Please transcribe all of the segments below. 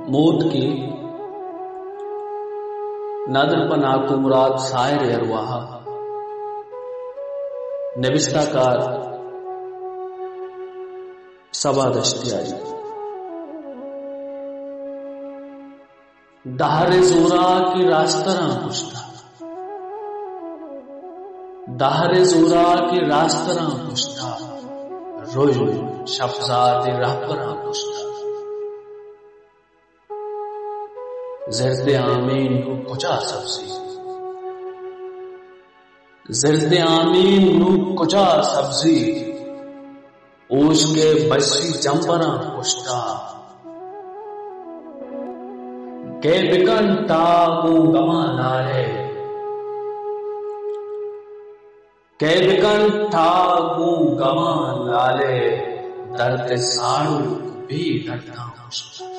موت کی نادر پناہ کو مراد سائر ارواح نوشتہ کار سبا دشتیاری دہر زورا کی راستراں کشتا دہر زورا کی راستراں کشتا روز شفزاد رہبراں کشتا زرد آمین نو کجا سبزی زرد آمین نو کجا سبزی اوش کے بسی جمبراں کشتا کہ بکن تاگو گما نالے کہ بکن تاگو گما نالے درد ساڑو بھی درداں کشتا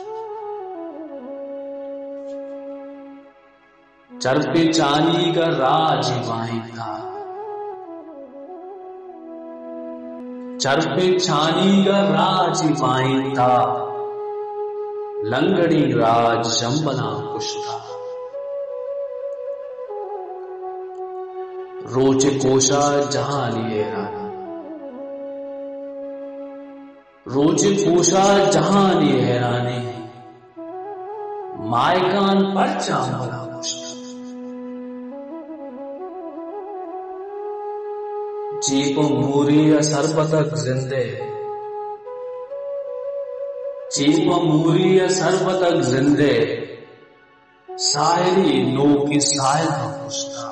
چرپے چانی کا راج وائیں تھا چرپے چانی کا راج وائیں تھا لنگڑی راج جمبنا کشتا روچ کوشا جہاں لیے رانی روچ کوشا جہاں لیے حیرانی مائکان پر چامبنا کشتا چیپ موری سربتک زندے چیپ موری سربتک زندے سائری نو کی سائرہ کشتا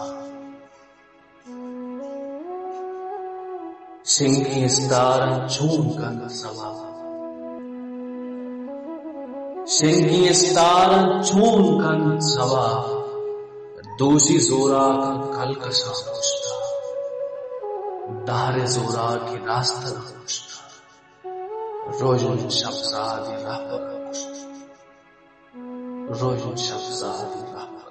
سنگی استار چون کن سوا سنگی استار چون کن سوا دوسی زورا کا کل کسا کشتا دہر زورا کی راستہ کشتا روزن شفزادی رہبر کشتا روزن شفزادی رہبر